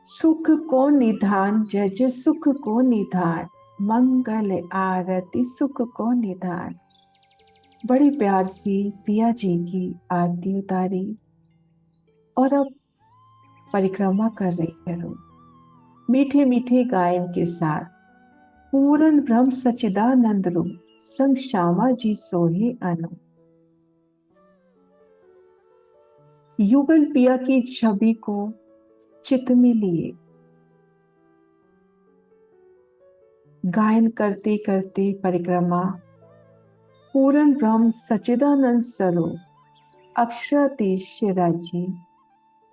सुख को निधान, जय जय सुख को निधान, मंगल आरती सुख को निधान। बड़ी प्यार सी पिया जी की आरती उतारी और अब परिक्रमा कर रही है रूप मीठे मीठे गायन के साथ। पूर्ण ब्रह्म सच्चिदानंद रूप संग श्यामा जी सोहे अनु। युगल पिया की छवि को चित्त में लिए गायन करते करते परिक्रमा पूर्ण ब्रह्म सच्चिदानंद स्वरूप अक्षरातीश शिवराजी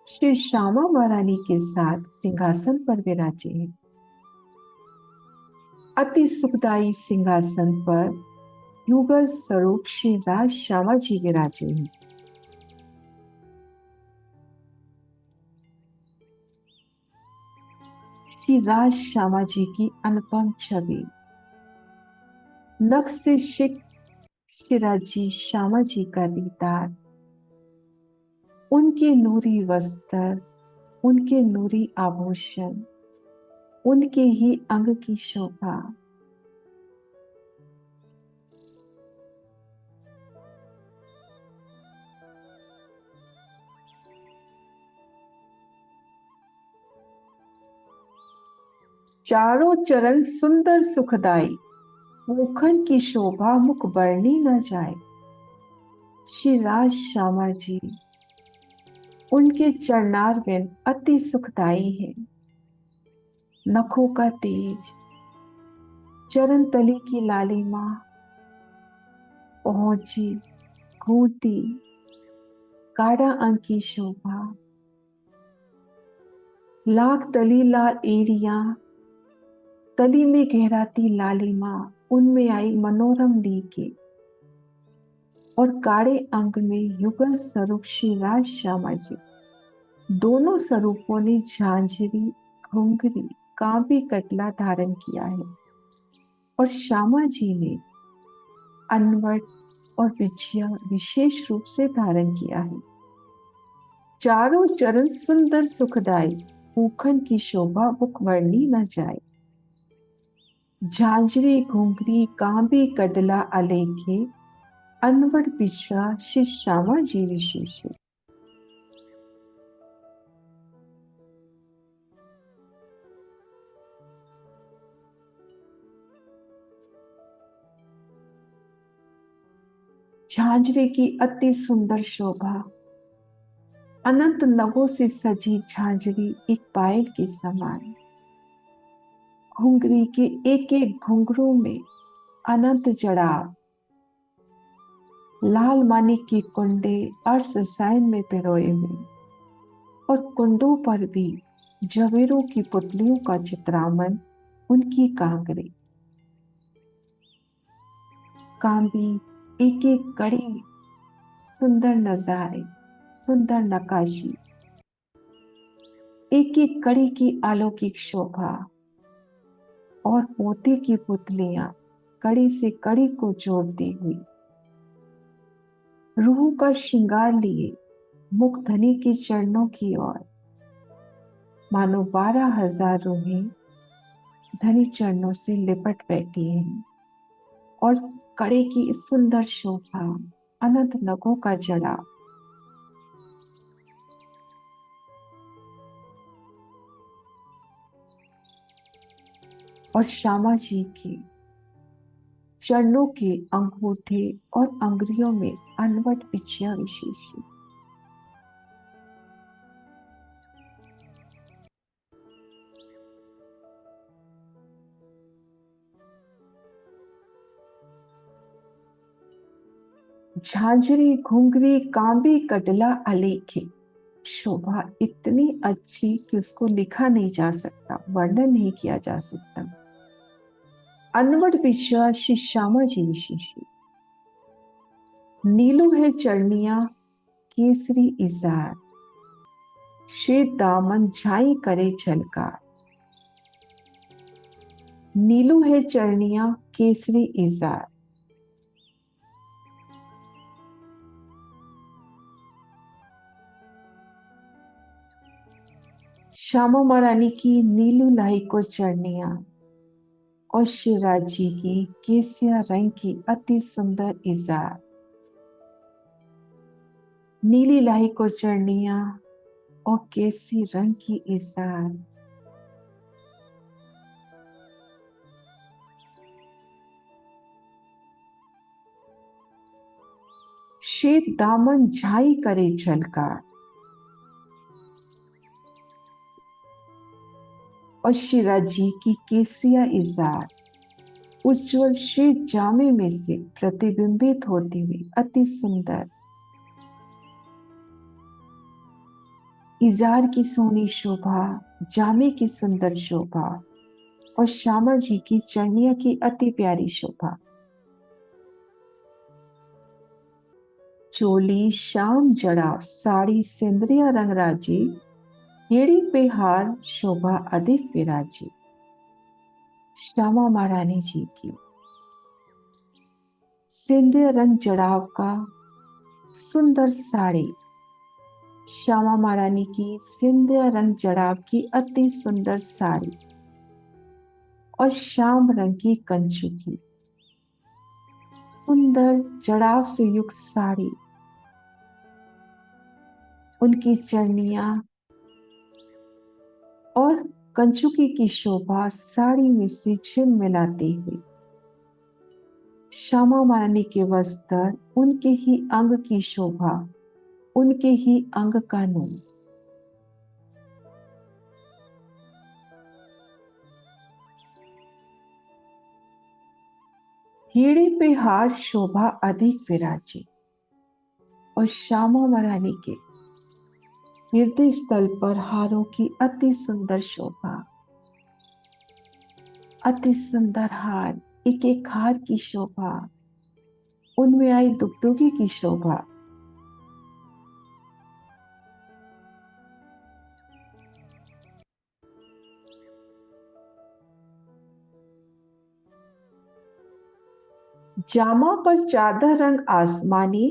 श्री श्यामा महारानी के साथ सिंहासन पर विराजे हैं। अति सुखदायी सिंहासन पर युगल स्वरूप श्री राज श्यामा जी विराजे हैं। श्री राज श्यामा जी की अनुपम छवि, नख से शिक शिराजी श्यामा जी का दीदार, उनके नूरी वस्त्र, उनके नूरी आभूषण, उनके ही अंग की शोभा। चारों चरण सुंदर सुखदाई, मुखन की शोभा मुख बरनी न जाए। श्री राज श्यामा जी, उनके चरणारविंद अति सुखदाई है। नखों का तेज, चरण तली की लालिमा, पहुंची घूटी गाढ़ा अंग की शोभा। लाख तली लाल एरिया, तली में गहराती लालिमा, उनमें आई मनोरम लीके। और गाढ़े अंग में युगल स्वरूप श्री राज श्यामा जी, दोनों स्वरूपों ने झांझरी, घुंघरी, कांबी कटला धारण किया है। और श्यामा जी ने अनवट और बिछिया विशेष रूप से धारण किया है। चारों चरण सुंदर सुखदाई, ऊखन की शोभा मुख वर्णी न जाए। झांझरी घुंघरी कांबी कडला अलेखे, अनवट बिछा श्री श्यामा जी विशेष है। झांझरे की अति सुंदर शोभा, अनंत नगों से सजी झांझरी एक पायल के समान। घुंघरी के एक एक घुंघरू में अनंत जड़ाव, लाल मानिक की कुंडे अर्श साइन में पिरोए हुए, और कुंडों पर भी जवेरों की पुतलियों का चित्रामन। उनकी कांगरे कांबी, एक एक कड़ी सुंदर नजारे, सुंदर नकाशी, एक एक कड़ी की अलौकिक शोभा। और मोती की पुतलियां कड़ी से कड़ी को जोड़ती हुई, रूह का श्रृंगार लिए मुखधनी के चरणों की ओर, मानो 12,000 रूहें धनी चरणों से लिपट बैठी हैं। और कड़े की सुंदर शोभा, अनंत नगों का जड़ा। और श्यामा जी की चरणों के अंगूठे और अंगुलियों में अनवट बिछिया विशेष है। झांझरी घुंघरी कांबी कटला अलेखे, शोभा इतनी अच्छी कि उसको लिखा नहीं जा सकता, वर्णन नहीं किया जा सकता। अनवट बिछिया श्री श्यामा जी विशेष है। नीलू है चरनिया, केसरी इजार, श्वेत दामन झाई करे झलकार। नीलू है चरनिया, केसरी इजार। श्यामा महारानी की नीलू लाई को चरनिया, और शिवराज जी की केसिया रंग की अति सुंदर इजार। नीली लाई को चरनिया और केसी रंग की इजार। श्वेत दामन झाई करे झलकार। और शिवराज जी की केसरिया इजार उज्जवल श्वेत जामे में से प्रतिबिंबित होती हुई अति सुंदर। इजार की सोनी शोभा, जामे की सुंदर शोभा, और श्यामा जी की चरनिया की अति प्यारी शोभा। चोली श्याम जड़ाव, साड़ी सिंदरिया रंग राजी, हेड़ी पे हार शोभा अधिक विराजी। श्यामा महारानी जी की सिंदूर रंग जड़ाव का सुंदर साड़ी, श्यामा महारानी की सिंदूर रंग जड़ाव की अति सुंदर साड़ी, और श्याम रंग की कंचू की सुंदर जड़ाव से युक्त साड़ी। उनकी चरनिया और कंचुकी की शोभा साड़ी में से झिलमिलाती हुई, श्यामा महारानी के वस्त्र, उनके ही अंग की शोभा, उनके ही अंग का नूर। हीरे पे हार शोभा अधिक विराजी, और श्यामा महारानी के हृदय स्थल पर हारों की अति सुंदर शोभा। अति सुंदर हार, एक एक हार की शोभा, उनमें आई दुगदुगी की शोभा। जामा पर चादर रंग आसमानी,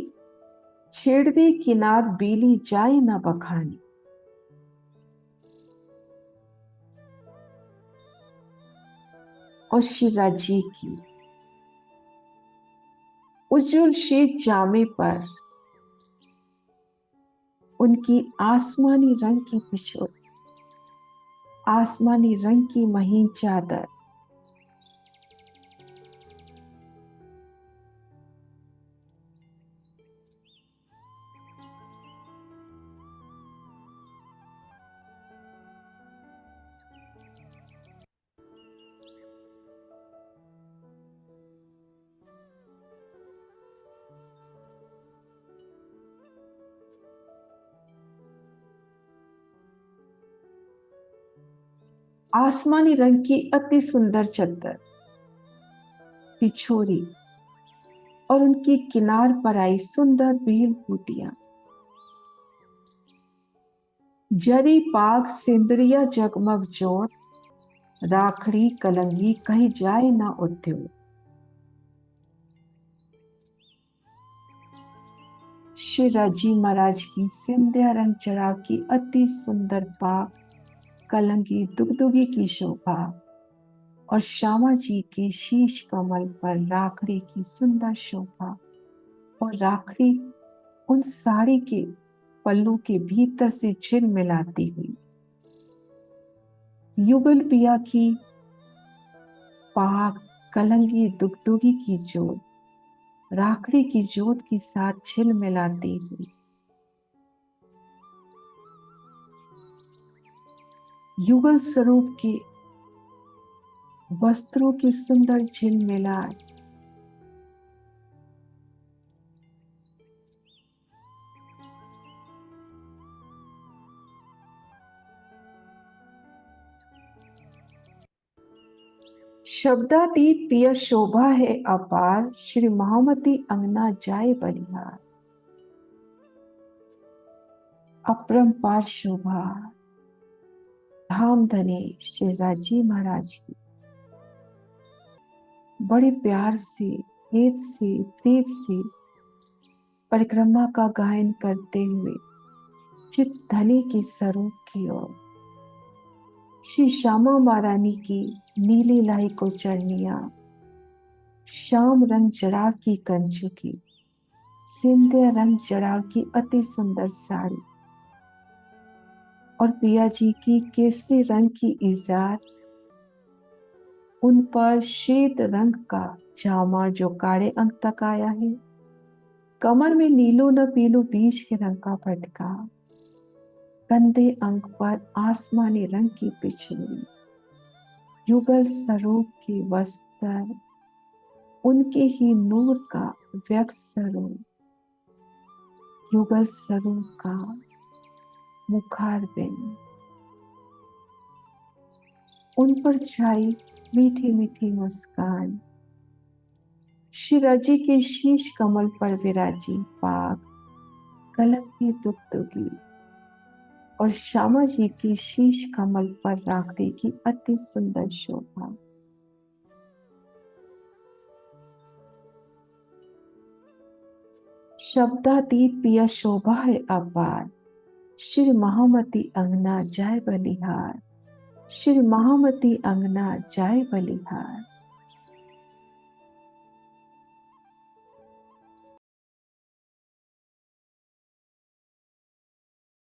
छेड़ दे किनार बीली जाए न बखानी। और शिराजी की उज्जवल शीत जामे पर उनकी आसमानी रंग की पिछोर, आसमानी रंग की महीन चादर। आसमानी रंग की अति सुंदर चद्दर पिछोरी, और उनकी किनार पर आई सुंदर बेल बूटियां। जरी पाग सिंदरिया जगमग जोत, राखड़ी कलंगी कही जाए ना उद्योग। श्री राजी महाराज की सिंधिया रंग चढ़ाव की अति सुंदर पाग, कलंगी दुगदुगी की शोभा, और श्यामा जी के शीश कमल पर राखड़ी की सुंदर शोभा। और राखड़ी उन साड़ी के पल्लू के भीतर से झिलमिलाती हुई युगल पिया की पाग, कलंगी दुगदुगी की जोत, राखड़ी की जोत के साथ झिलमिलाती हुई युगल स्वरूप के वस्त्रों की सुंदर झिलमिलाट। शब्दातीत पिया शोभा है अपार, श्री महामती अंगना जाए बलिहार। अपरंपार शोभा, धाम धने श्री राजी महाराज की बड़े प्यार से, हेत से, प्रीत से परिक्रमा का गायन करते हुए चित धनी के स्वरूप की ओर श्री श्यामा महारानी की नीली लाई को चरनिया, श्याम रंग जड़ाव की कंचुकी, सिंधिया रंग जड़ाव की अति सुंदर साड़ी, और पिया जी की केसरी रंग की इजार, उन पर श्वेत रंग का जामा जो काले अंक तक आया है, कमर में नीलो न पीलो बीज के रंग का पटका, कंधे अंक पर आसमानी रंग की पिछड़ी, युगल स्वरूप के वस्त्र, उनके ही नूर का व्यक्त स्वरूप, युगल स्वरूप का मुखारबिंद, उन पर छाई मीठी मीठी मुस्कान, शिराजी के शीश कमल पर विराजी पाग, कलम की दुगदुगी, और श्यामा जी की शीश कमल पर राखड़ी की अति सुंदर शोभा। शब्दातीत पिया शोभा है अपार, श्री महामती अंगना जाए बलिहार। श्री महामती अंगना जाए बलिहार।